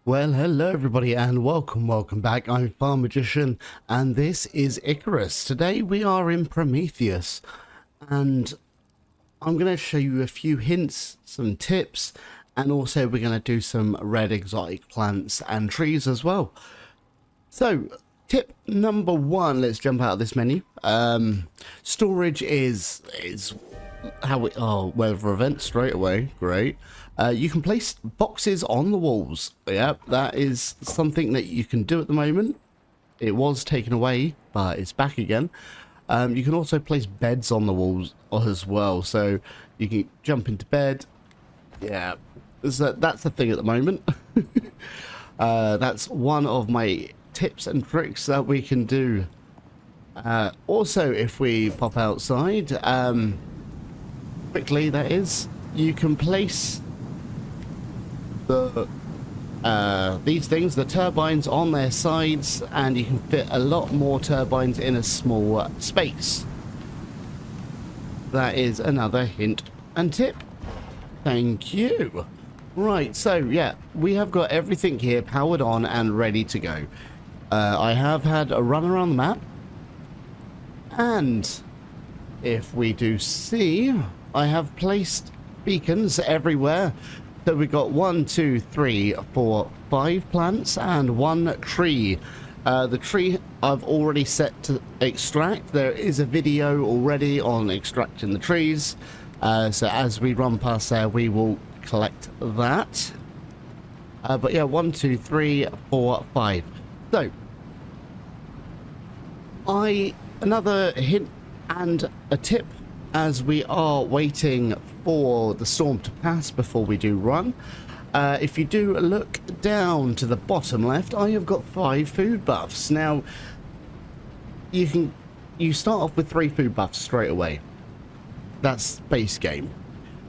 Well, hello everybody and welcome back. I'm Farm Magician and this is Icarus. Today we are in Prometheus and I'm going to show you a few hints, some tips, and also we're going to do some red exotic plants and trees as well. So, tip number one, let's jump out of this menu. Storage is how we weather event straight away. Great. You can place boxes on the walls. Yep, that is something that you can do at the moment. It was taken away, but it's back again. You can also place beds on the walls as well, so you can jump into bed. Yeah, that's the thing at the moment. That's one of my tips and tricks that we can do. Also, if we pop outside, quickly, that is, you can place these things, the turbines, on their sides, and you can fit a lot more turbines in a small space. That is another hint and tip. Thank you. Right, so yeah, we have got everything here powered on and ready to go. I have had a run around the map, and if we do see, I have placed beacons everywhere. So we've got 1, 2, 3, 4, 5 plants and 1 tree. The tree I've already set to extract. There is a video already on extracting the trees. So as we run past there, we will collect that. But yeah, 1, 2, 3, 4, 5. So, another hint and a tip as we are waiting for the storm to pass before we do run. If you do look down to the bottom left, I have got 5 food buffs. Now, you start off with 3 food buffs straight away. That's base game.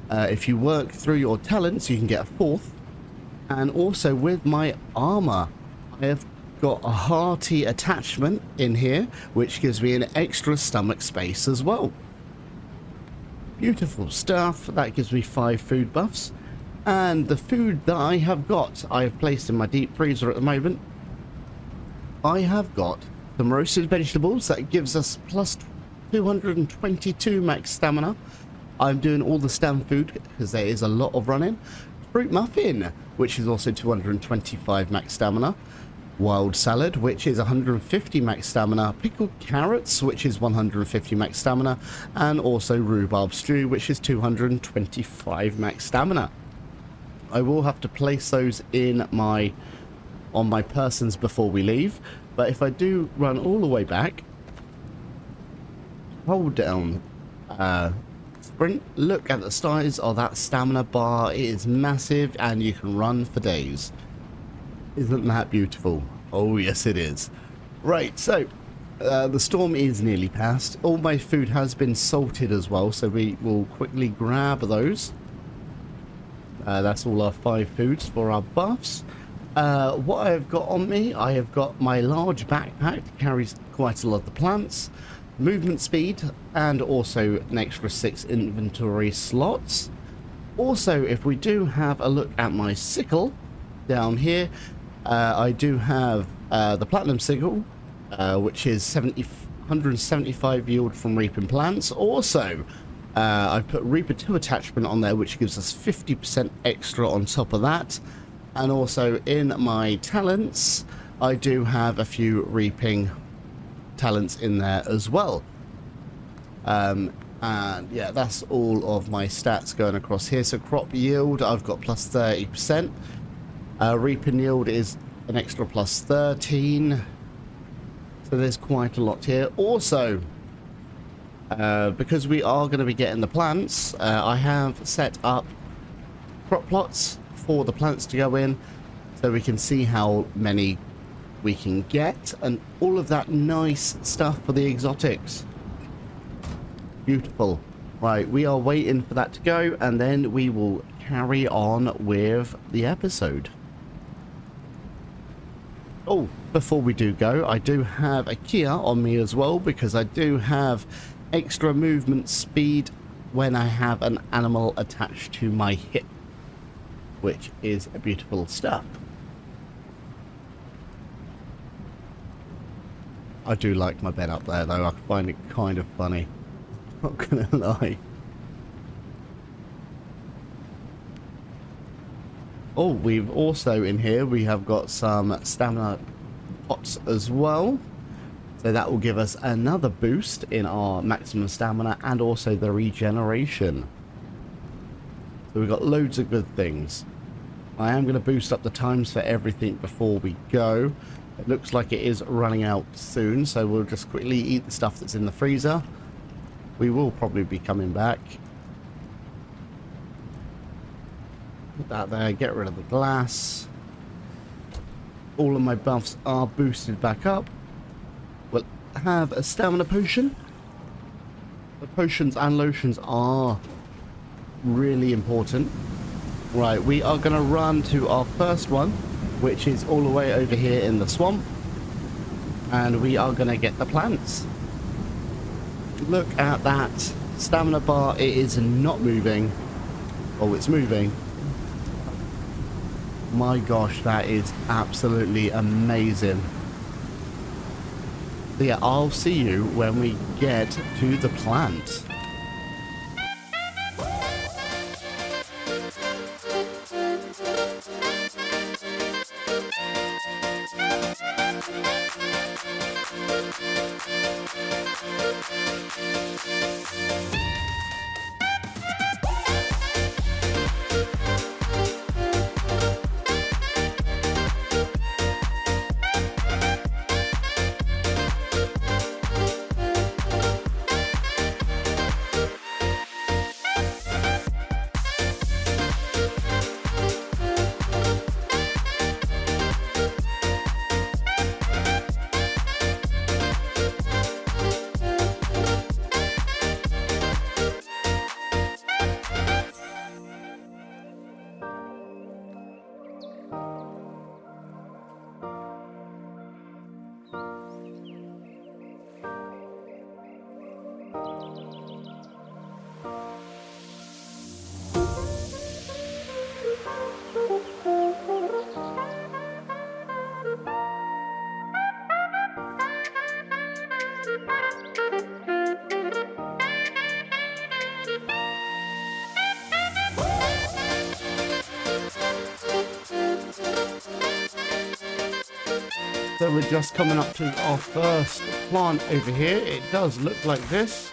If you work through your talents, you can get a 4th. And also with my armor, I have got a hearty attachment in here, which gives me an extra stomach space as well. Beautiful stuff. That gives me 5 food buffs. And the food that I have got, I have placed in my deep freezer at the moment. I have got some roasted vegetables. That gives us plus 222 max stamina. I'm doing all the stam food because there is a lot of running. Fruit muffin, which is also 225 max stamina. Wild salad, which is 150 max stamina. Pickled carrots, which is 150 max stamina. And also rhubarb stew, which is 225 max stamina. I will have to place those in on my persons before we leave. But if I do run all the way back, hold down sprint, look at the size of that stamina bar. It is massive and you can run for days. Isn't that beautiful? Oh yes it is. Right, so the storm is nearly past. All my food has been salted as well, so we will quickly grab those. That's all our 5 foods for our buffs. What I've got on me, I have got my large backpack that carries quite a lot of the plants, movement speed, and also an extra 6 inventory slots. Also, if we do have a look at my sickle down here, I do have the platinum sickle, which is 175 yield from reaping plants. Also, I put Reaper 2 attachment on there, which gives us 50% extra on top of that. And also in my talents, I do have a few reaping talents in there as well. And yeah, that's all of my stats going across here. So crop yield, I've got plus 30%. Reaping yield is an extra plus 13. So there's quite a lot here. Also, because we are going to be getting the plants, I have set up crop plots for the plants to go in, so we can see how many we can get and all of that nice stuff for the exotics. Beautiful. Right, we are waiting for that to go, and then we will carry on with the episode. Oh, before we do go, I do have a Kia on me as well, because I do have extra movement speed when I have an animal attached to my hip, which is beautiful stuff. I do like my bed up there, though. I find it kind of funny. Not gonna lie. Oh, we've also in here, we have got some stamina pots as well. So that will give us another boost in our maximum stamina and also the regeneration. So we've got loads of good things. I am going to boost up the times for everything before we go. It looks like it is running out soon, so we'll just quickly eat the stuff that's in the freezer. We will probably be coming back. Put that there, get rid of the glass. All of my buffs are boosted back up. We'll have a stamina potion. The potions and lotions are really important. Right, we are going to run to our first one, which is all the way over here in the swamp. And we are going to get the plants. Look at that stamina bar. It is not moving. Oh, it's moving. My gosh, that is absolutely amazing. So yeah, I'll see you when we get to the plant. So we're just coming up to our first plant over here. It does look like this.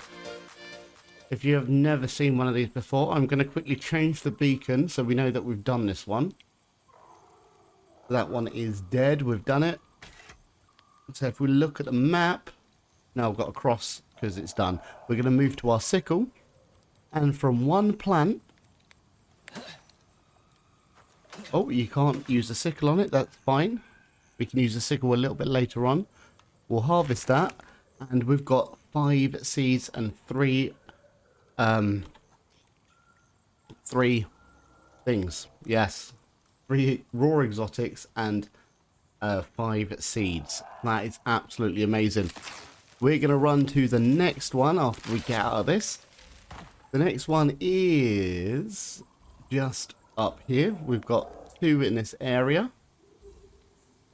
If you have never seen one of these before, I'm going to quickly change the beacon so we know that we've done this one. That one is dead. We've done it. So if we look at the map, now I've got a cross because it's done. We're going to move to our sickle. And from one plant... Oh, you can't use the sickle on it. That's fine. We can use the sickle a little bit later on. We'll harvest that. And we've got 5 seeds and 3 things. Yes. 3 raw exotics and 5 seeds. That is absolutely amazing. We're going to run to the next one after we get out of this. The next one is just up here. We've got 2 in this area.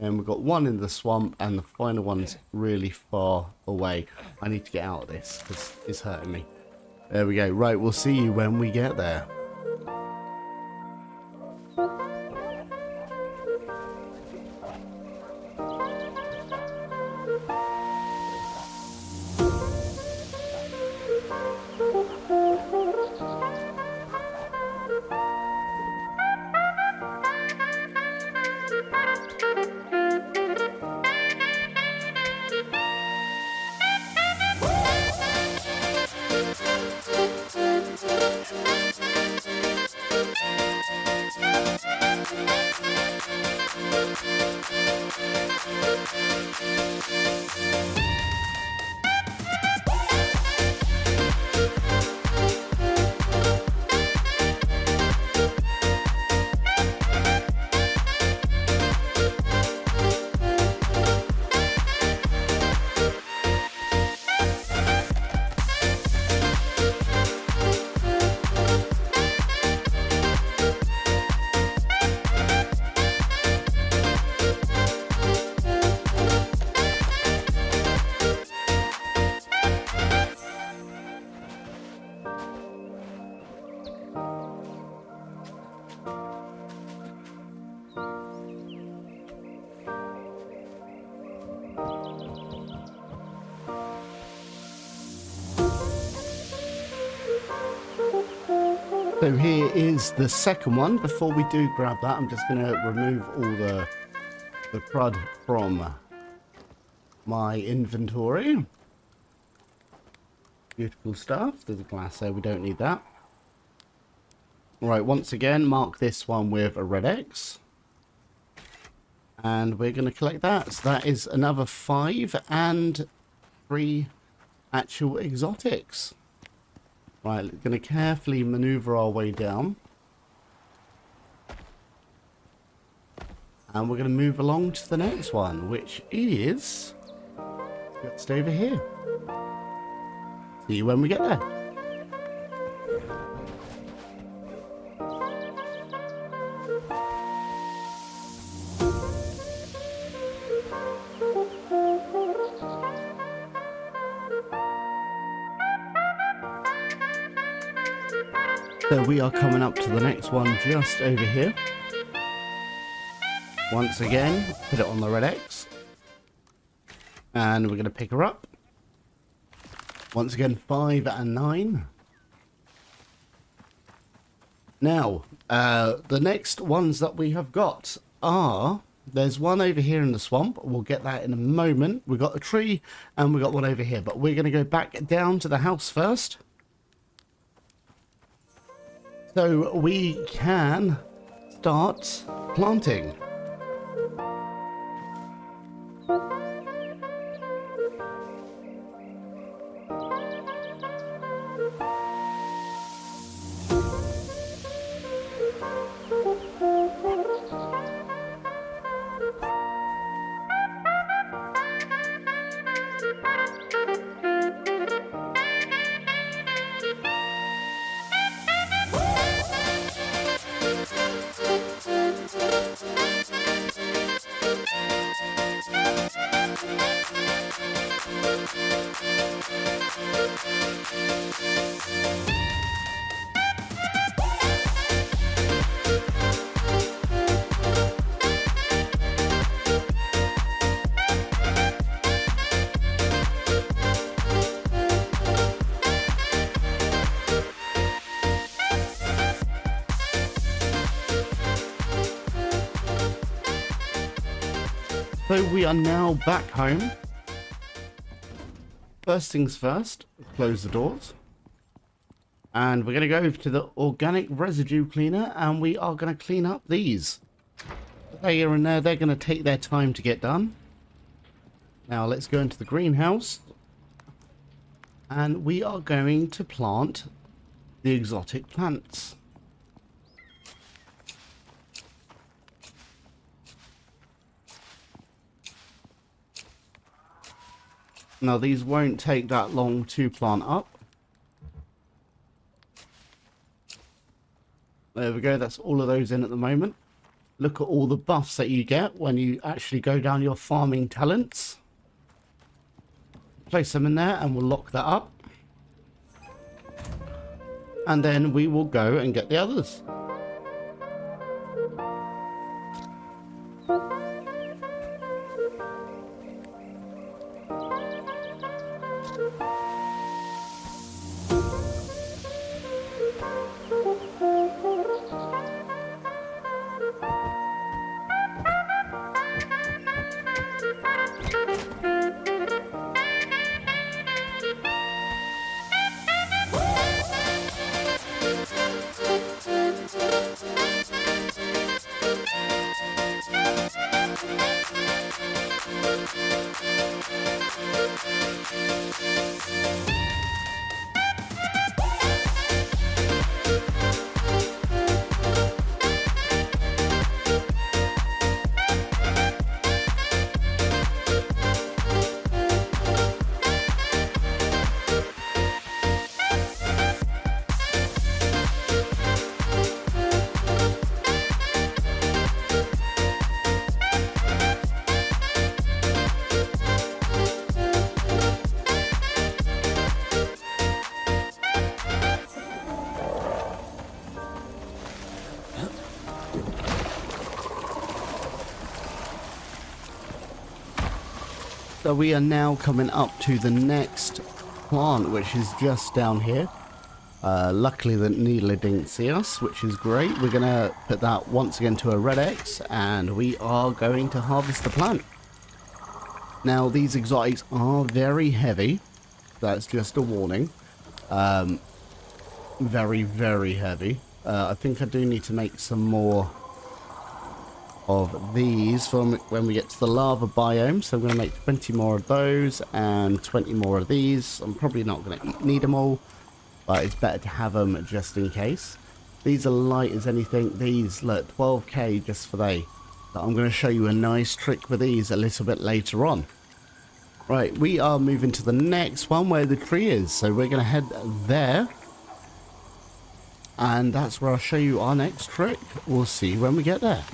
And we've got 1 in the swamp, and the final one's really far away. I need to get out of this because it's hurting me. There we go. Right, we'll see you when we get there. So here is the second one. Before we do grab that, I'm just going to remove all the crud from my inventory. Beautiful stuff. There's a glass there. We don't need that. Right, once again, mark this one with a red X. And we're going to collect that. So that is another 5 and 3 actual exotics. Right, going to carefully maneuver our way down. And we're going to move along to the next one, which is just over here. See you when we get there. So we are coming up to the next one just over here. Once again, put it on the red X. And we're going to pick her up. Once again, 5 and 9. Now, the next ones that we have got are... There's one over here in the swamp. We'll get that in a moment. We've got a tree and we've got one over here. But we're going to go back down to the house first. So we can start planting. So we are now back home. First things first, close the doors. And we're going to go over to the organic residue cleaner and we are going to clean up these. They are in there, they're going to take their time to get done. Now let's go into the greenhouse. And we are going to plant the exotic plants. Now these won't take that long to plant up. There we go, that's all of those in at the moment. Look at all the buffs that you get when you actually go down your farming talents. Place them in there and we'll lock that up. And then we will go and get the others. So we are now coming up to the next plant, which is just down here. Luckily the needler didn't see us, which is great. We're going to put that once again to a red X, and we are going to harvest the plant. Now these exotics are very heavy. That's just a warning. Very, very heavy. I think I do need to make some more of these from when we get to the lava biome. So I'm going to make 20 more of those and 20 more of these. I'm probably not going to need them all, but it's better to have them just in case. These are light as anything. These, look, 12k just for they. But I'm going to show you a nice trick with these a little bit later on. Right, we are moving to the next one where the tree is. So we're going to head there. And that's where I'll show you our next trick. We'll see when we get there.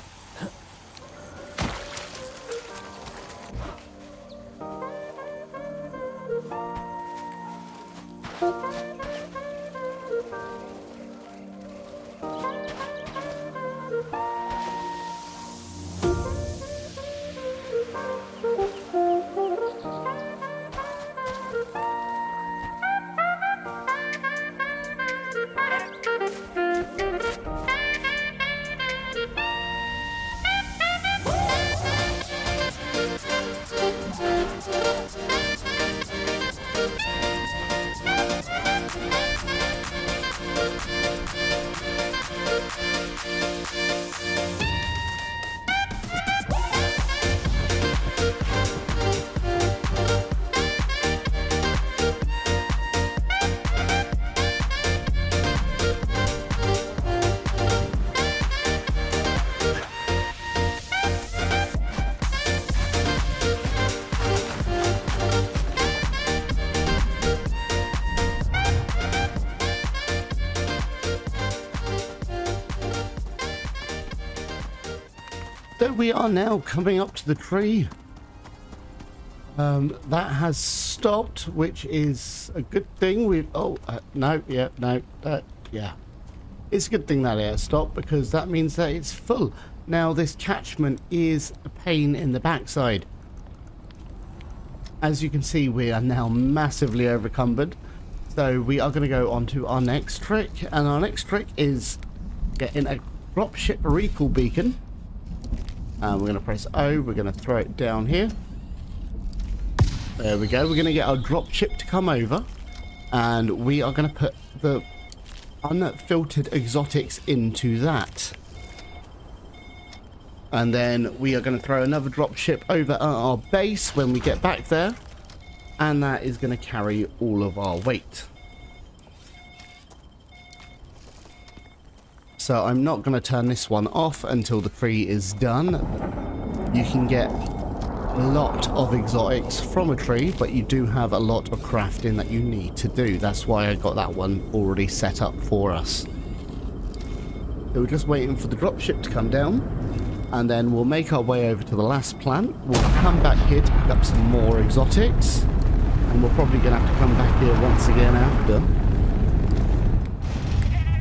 So we are now coming up to the tree. That has stopped, which is a good thing. Yeah. It's a good thing that it has stopped because that means that it's full. Now this catchment is a pain in the backside. As you can see, we are now massively overcumbered. So we are going to go on to our next trick. And our next trick is getting a dropship recall beacon. And we're going to press O. We're going to throw it down here. There we go. We're going to get our dropship to come over. And we are going to put the unfiltered exotics into that. And then we are going to throw another dropship over at our base when we get back there. And that is going to carry all of our weight. So I'm not going to turn this one off until the tree is done. You can get a lot of exotics from a tree, but you do have a lot of crafting that you need to do. That's why I got that one already set up for us. So we're just waiting for the dropship to come down, and then we'll make our way over to the last plant. We'll come back here to pick up some more exotics, and we're probably going to have to come back here once again after.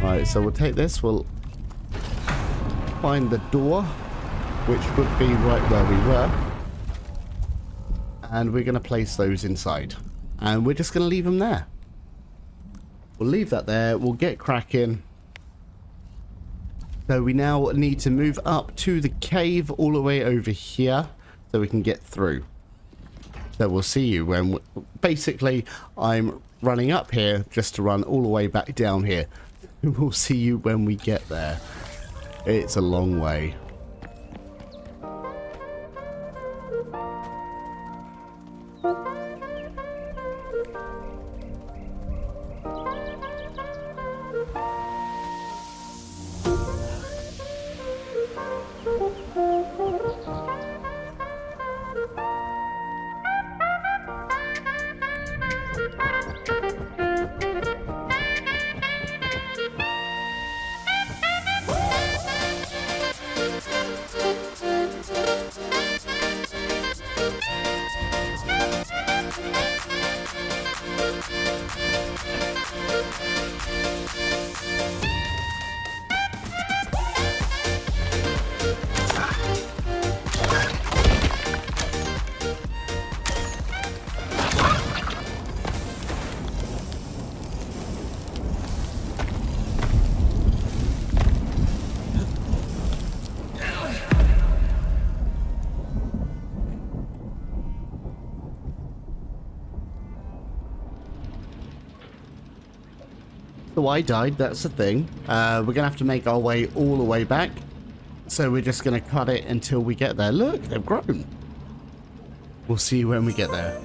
Right, so we'll take this, we'll find the door, which would be right where we were, and we're going to place those inside, and we're just going to leave them there. We'll leave that there, we'll get cracking. So we now need to move up to the cave all the way over here so we can get through. So we'll see you when basically I'm running up here just to run all the way back down here. We'll see you when we get there. It's a long way. So I died, that's the thing. We're going to have to make our way all the way back. So we're just going to cut it until we get there. Look, they've grown. We'll see you when we get there.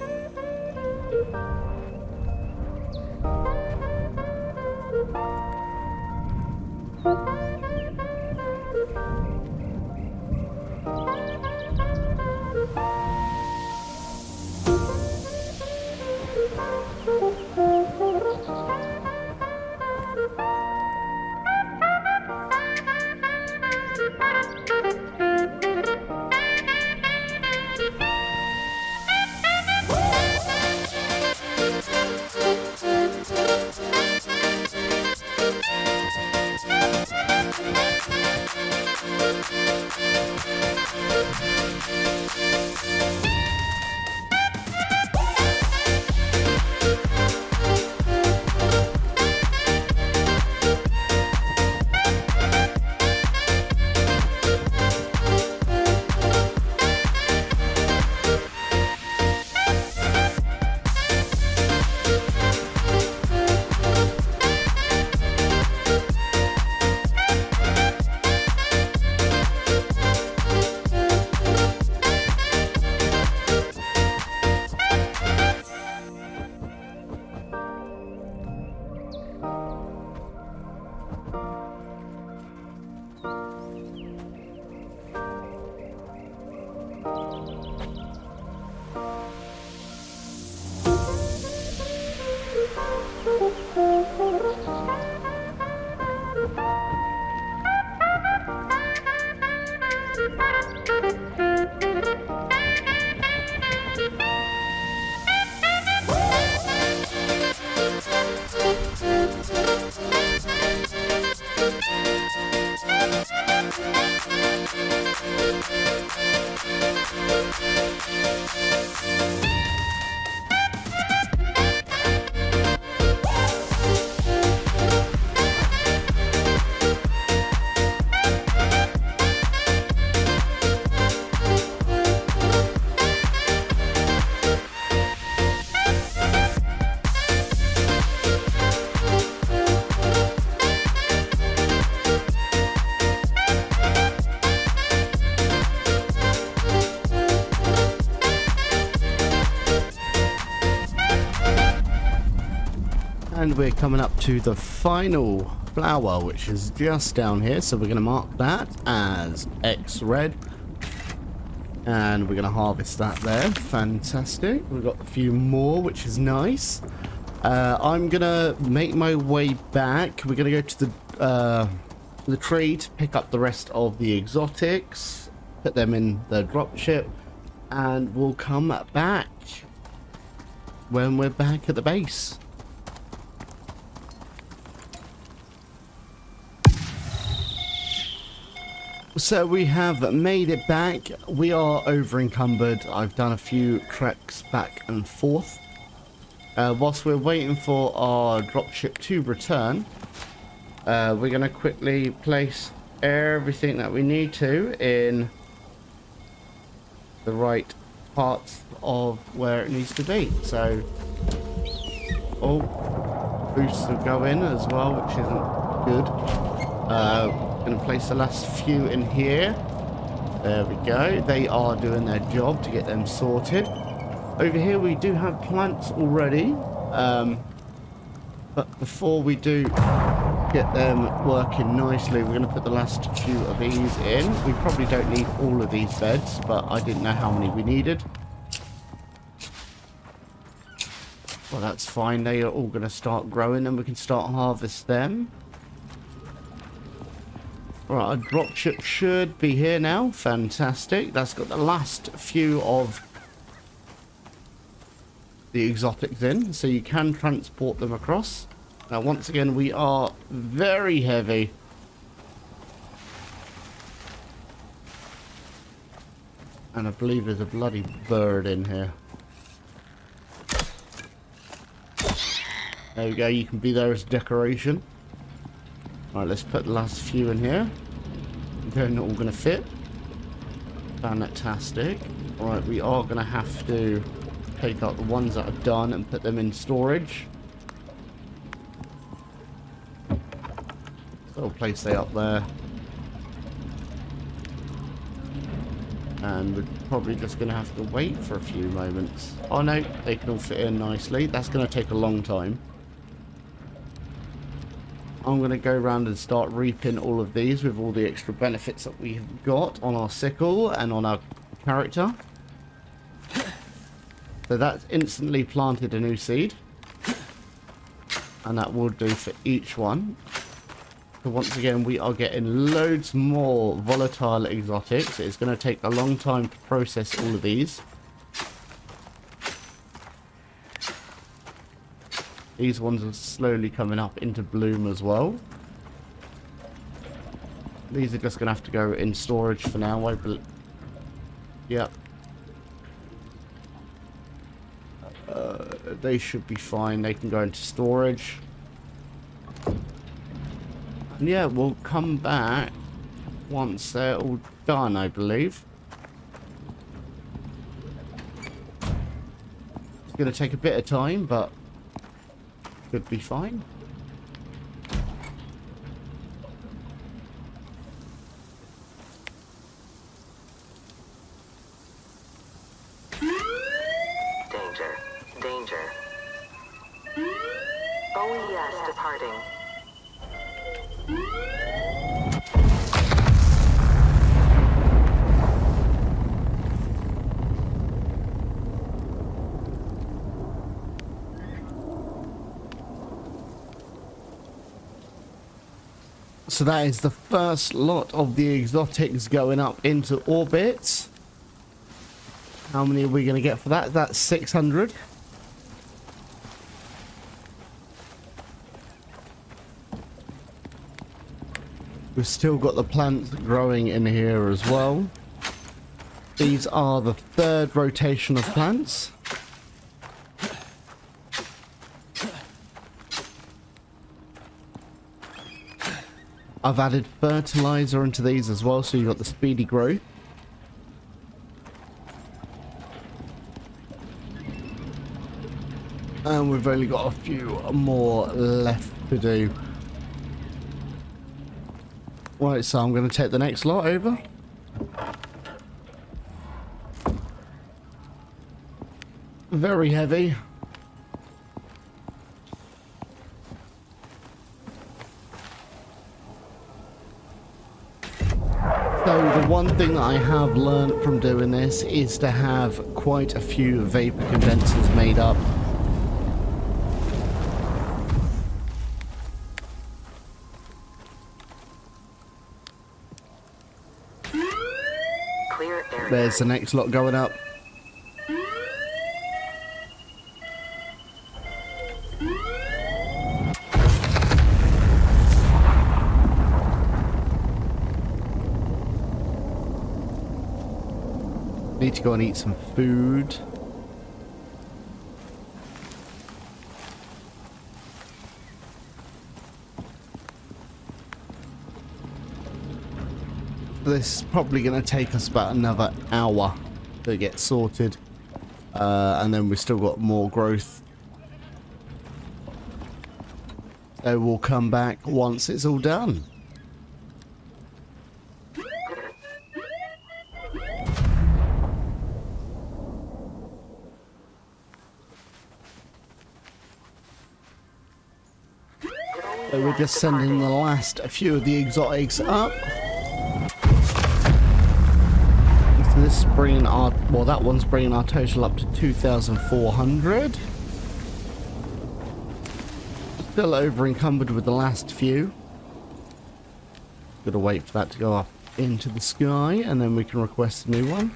And we're coming up to the final flower, which is just down here. So we're going to mark that as X red. And we're going to harvest that there. Fantastic. We've got a few more, which is nice. I'm going to make my way back. We're going to go to the tree to pick up the rest of the exotics. Put them in the dropship. And we'll come back when we're back at the base. So we have made it back. We are over encumbered. I've done a few treks back and forth. Whilst we're waiting for our dropship to return, we're going to quickly place everything that we need to in the right parts of where it needs to be. So, boosts will go in as well, which isn't good. Going to place the last few in here. There we go. They are doing their job to get them sorted. Over here we do have plants already, but before we do get them working nicely, we're going to put the last few of these in. We probably don't need all of these beds, but I didn't know how many we needed. Well, that's fine. They are all going to start growing and we can start harvest them. Right, our dropship should be here now. Fantastic. That's got the last few of the exotics in, so you can transport them across. Now, once again, we are very heavy. And I believe there's a bloody bird in here. There we go. You can be there as decoration. Alright, let's put the last few in here. They're not all going to fit. Fantastic. Alright, we are going to have to take out the ones that are done and put them in storage. So we'll place they up there. And we're probably just going to have to wait for a few moments. Oh no, they can all fit in nicely. That's going to take a long time. I'm going to go around and start reaping all of these with all the extra benefits that we have got on our sickle and on our character. So that's instantly planted a new seed. And that will do for each one. So once again, we are getting loads more volatile exotics. It's going to take a long time to process all of these. These ones are slowly coming up into bloom as well. These are just going to have to go in storage for now, I believe. Yep. They should be fine. They can go into storage. And yeah, we'll come back once they're all done, I believe. It's going to take a bit of time, but should be fine. Danger. Danger. OES departing. So that is the first lot of the exotics going up into orbit. How many are we going to get for that? That's 600. We've still got the plants growing in here as well. These are the third rotation of plants. I've added fertilizer into these as well, so you've got the speedy growth. And we've only got a few more left to do. Right, so I'm going to take the next lot over. Very heavy. So the one thing that I have learned from doing this is to have quite a few vapor condensers made up. Clear area. There's the next lot going up. Need to go and eat some food. This is probably going to take us about another hour to get sorted. And then we've still got more growth. So we'll come back once it's all done. So we're just sending the last few of the exotics up. So this is bringing our, well, that one's bringing our total up to 2,400. Still over encumbered with the last few. Gotta wait for that to go up into the sky and then we can request a new one.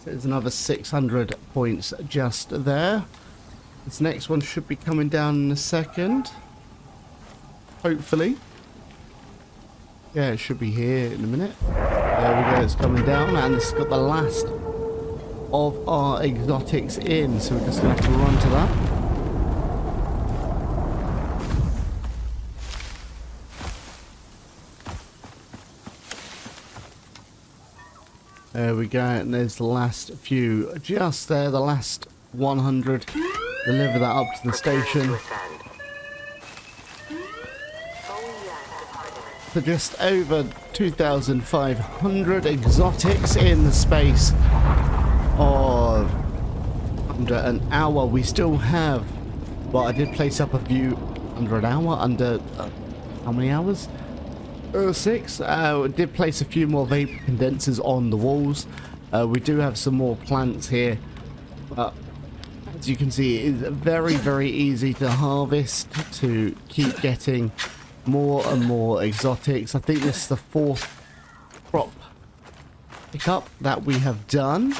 So there's another 600 points just there. This next one should be coming down in a second. Hopefully. Yeah, it should be here in a minute. There we go, it's coming down and it's got the last of our exotics in. So we're just going to have to run to that. There we go, and there's the last few just there, the last 100. Deliver that up to the station. to just over 2,500 exotics in the space of under an hour. We still have, well, I did place up a few under an hour, under how many hours? 6. Did place a few more vapor condensers on the walls. We do have some more plants here, but as you can see, it is very easy to harvest, to keep getting more and more exotics. I think this is the 4th crop pickup that we have done.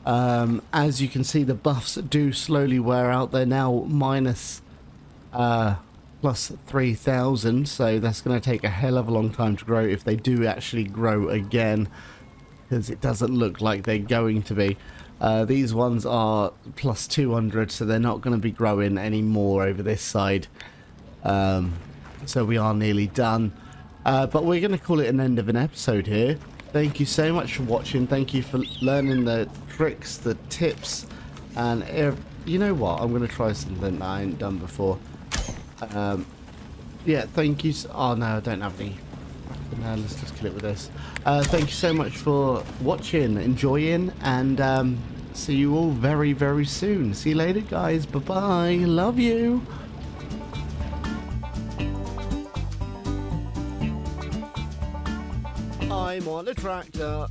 As you can see, the buffs do slowly wear out. They're now minus plus 3,000, so that's going to take a hell of a long time to grow if they do actually grow again, because it doesn't look like they're going to be. These ones are plus 200, so they're not going to be growing anymore over this side. So we are nearly done. But we're going to call it an end of an episode here. Thank you so much for watching. Thank you for learning the tricks, the tips, and you know what? I'm going to try something that I ain't done before. Yeah, thank you. Oh no, I don't have any. No, let's just kill it with this. Thank you so much for watching, enjoying, and see you all very soon. See you later, guys. Bye bye. Love you. I'm on a tractor.